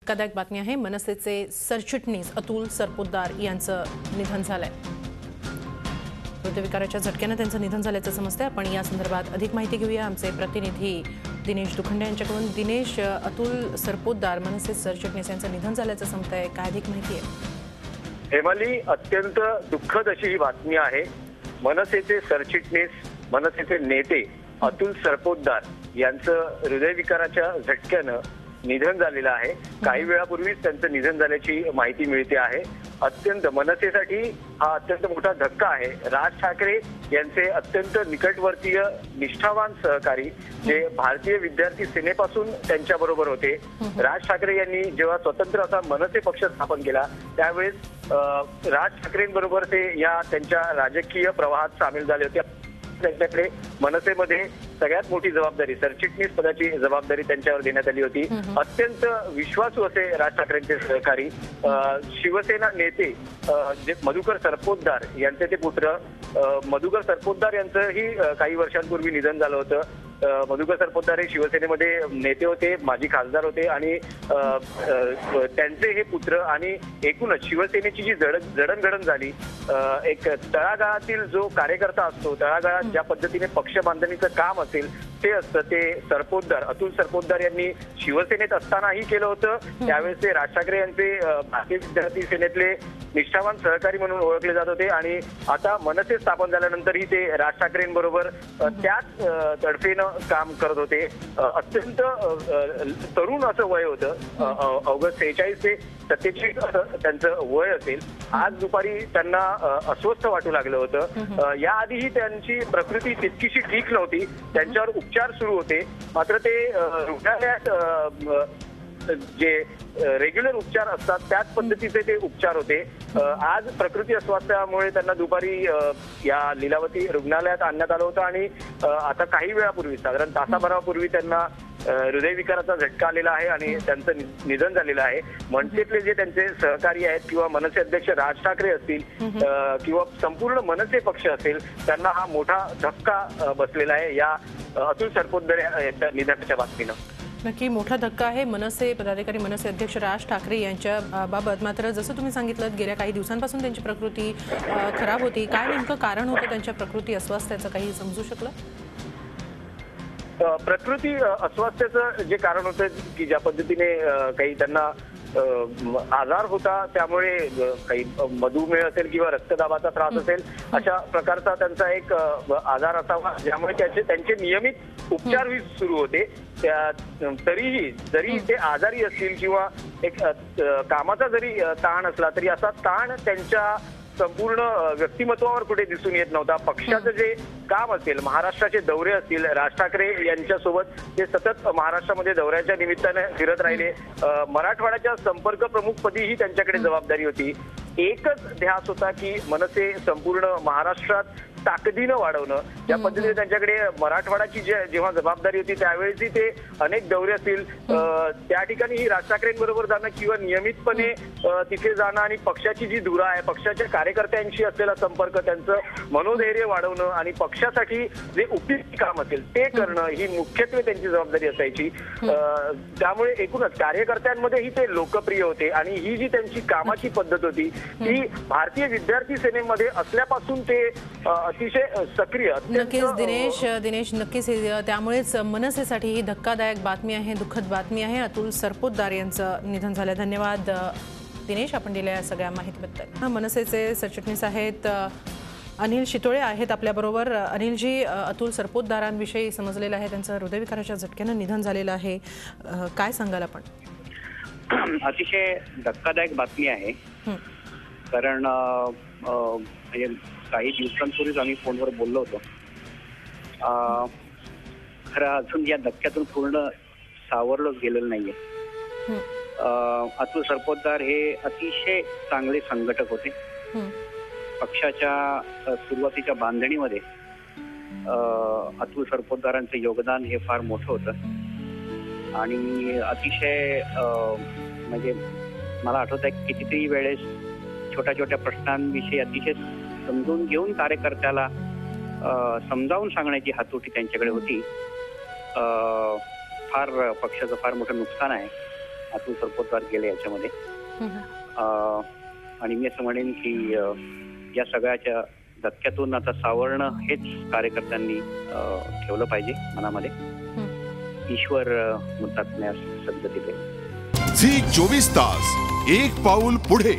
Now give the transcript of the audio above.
धक्कादायक बातमी आहे। मनसेचे सरचिटणीस अतुल सरपोतदार यांचं निधन झालंय। हृदयविकाराच्या झटक्याने त्यांचं निधन झाल्याचं समजतंय। आपण या संदर्भात अधिक माहिती घेऊया आमचे प्रतिनिधी दिनेश दुखंडे यांच्याकडून। दिनेश, अतुल सरपोतदार मनसे सरचिटणीस यांचं निधन झाल्याचं समजतंय, काय अधिक माहिती आहे? हेमाली, अत्यंत दुःखद अशी ही बातमी आहे। मनसेचे सरचिटणीस, मनसेचे नेते अतुल सरपोतदार यांचं हृदयविकाराच्या झटक्यानं निधन झालेलं आहे। काही वेळापूर्वीच त्यांचं निधन झाल्याची माहिती मिळते आहे। अत्यंत मनसेसाठी हा अत्यंत मोठा धक्का आहे। राज ठाकरे यांचे अत्यंत निकटवर्तीय निष्ठावान सहकारी जे भारतीय विद्यार्थी सेनेपासून त्यांच्या बरोबर होते। राज ठाकरे यांनी जेव्हा स्वतंत्र असा मनसे पक्ष स्थापन केला त्यावेळेस राज ठाकरेंबरोबर ते या त्यांच्या राजकीय प्रवाहात सामील झाले होते। त्यांच्याकडे मनसेमध्ये सगळ्यात मोठी जबाबदारी, सरचिटणीस पदाची जबाबदारी त्यांच्यावर देण्यात आली होती। अत्यंत विश्वासू असे राज ठाकरेंचे सहकारी, शिवसेना नेते जे मधुकर सरपोतदार यांचे ते पुत्र मधुकर सरपोतदार यांचंही काही वर्षांपूर्वी निधन झालं होतं। मधुकर सरपोतदार हे शिवसेनेमध्ये नेते होते, माजी खासदार होते आणि त्यांचे हे पुत्र आणि एकूणच शिवसेनेची जी जडणघडण झाली, एक तळागाळातील जो कार्यकर्ता असतो, तळागाळात ज्या पद्धतीने पक्ष बांधणीचं काम असेल ते असतं, ते सरपोतदार अतुल सरपोतदार यांनी शिवसेनेत असतानाही केलं होतं। त्यावेळेस ते राज ठाकरे यांचे भारतीय विद्यार्थी सेनेतले निष्ठावान सहकारी म्हणून ओळखले जात होते आणि आता मनसे स्थापन झाल्यानंतरही ते राज ठाकरेंबरोबर त्याच तडफेनं काम करत होते। अत्यंत तरुण असं वय होतं, अवघ्या 46 ते 47 असं त्यांचं वय असेल। आज दुपारी त्यांना अस्वस्थ वाटू लागलं होतं। याआधीही त्यांची प्रकृती तितकीशी ठीक नव्हती, त्यांच्यावर उपचार सुरू होते, मात्र ते रुग्णालयात जे रेग्युलर उपचार असतात त्याच पद्धतीचे ते उपचार होते। आज प्रकृती अस्वास्थ्यामुळे त्यांना दुपारी या लीलावती रुग्णालयात आणण्यात आलं होतं आणि आता काही वेळापूर्वी, साधारण तासाभरापूर्वी त्यांना हृदयविकाराचा झटका आलेला आहे आणि त्यांचं निधन झालेलं आहे। मनसेतले जे त्यांचे सहकारी आहेत किंवा मनसे अध्यक्ष राज ठाकरे असतील किंवा संपूर्ण मनसे पक्ष असेल, त्यांना हा मोठा धक्का बसलेला आहे या अतुल सरपोतदार यांच्या निधनाच्या बातमीनं। नक्की मोठा धक्का आहे मनसे पदाधिकारी, मनसे अध्यक्ष राज ठाकरे यांच्या बाबत। मात्र जसं तुम्ही सांगितलं, गेल्या काही दिवसांपासून त्यांची प्रकृती खराब होती। काय नेमकं कारण होतं त्यांच्या प्रकृती अस्वास्थ्याचं, काही समजू शकलं? प्रकृती अस्वास्थ्याचं जे कारण होतं की ज्या पद्धतीने काही त्यांना आजार होता, त्यामुळे काही मधुमेह असेल किंवा रक्तदाबाचा त्रास असेल, अशा प्रकारचा त्यांचा एक आजार असावा, ज्यामुळे त्यांचे नियमित उपचारही सुरू होते। तरीही जरी ते आजारी असतील किंवा एक कामाचा जरी ताण असला तरी असा ताण त्यांच्या संपूर्ण व्यक्तिमत्वावर कुठे दिसून येत नव्हता। पक्षाचं जे काम असेल, महाराष्ट्राचे दौरे असतील, राज ठाकरे यांच्यासोबत ते सतत महाराष्ट्रामध्ये दौऱ्याच्या निमित्ताने फिरत राहिले। मराठवाड्याच्या संपर्क प्रमुखपदीही त्यांच्याकडे जबाबदारी होती। एकच ध्यास होता की मनसे संपूर्ण महाराष्ट्रात ताकदीनं वाढवणं। या पद्धतीने त्यांच्याकडे मराठवाड्याची जेव्हा जबाबदारी होती त्यावेळेसही ते अनेक दौरे असतील, त्या ठिकाणीही राज ठाकरेंबरोबर जाणं किंवा नियमितपणे तिथे जाणं आणि पक्षाची जी धुरा आहे, पक्षाच्या कार्यकर्त्यांशी असलेला संपर्क, त्यांचं मनोधैर्य वाढवणं आणि पक्षासाठी जे उपयुक्त काम असेल ते करणं, ही मुख्यत्वे त्यांची जबाबदारी असायची। त्यामुळे एकूणच कार्यकर्त्यांमध्येही ते लोकप्रिय होते आणि ही जी त्यांची कामाची पद्धत होती ती भारतीय विद्यार्थी सेनेमध्ये असल्यापासून ते अतिशय सक्रिय। दिनेश नक्कीच त्यामुळेच मनसेसाठी ही धक्कादायक बातमी आहे, दुःखद बातमी आहे। अतुल सरपोतदार यांचं निधन झालं। धन्यवाद दिनेश, आपण दिलेल्या सगळ्या माहितीबद्दल। मनसेचे सरचिटणीस आहेत अनिल शितोळे आहेत आपल्याबरोबर। अनिलजी, अतुल सरपोतदारांविषयी समजलेलं आहे, त्यांचं हृदयविकाराच्या झटक्यानं निधन झालेलं आहे, काय सांगाल आपण? अतिशय धक्कादायक बातमी आहे, कारण काही दिवसांपूर्वीच आम्ही फोनवर बोललो होतो। खरं अजून या धक्क्यातून पूर्ण सावरलोच गेलेलं नाहीये। अतुल सरपोतदार हे अतिशय चांगले संघटक होते। पक्षाच्या सुरुवातीच्या बांधणीमध्ये अतुल सरपोतदारांचं योगदान हे फार मोठं होतं आणि अतिशय म्हणजे मला आठवतंय कितीतरी वेळेस छोट्या छोट्या प्रश्नांविषयी अतिशय समजून घेऊन कार्यकर्त्याला समजावून सांगण्याची हातोटी त्यांच्याकडे होती। फार पक्षाचं फार मोठं नुकसान आहे अतुल सरपोतदार गेले याच्यामध्ये. आणि मी असं म्हणेन की या सगळ्याच्या धक्क्यातून आता सावरणं हेच कार्यकर्त्यांनी ठेवलं पाहिजे मनामध्ये. ईश्वर मुद्दातण्यास सद्गती देईल. झी 24 तास, एक पाऊल पुढे.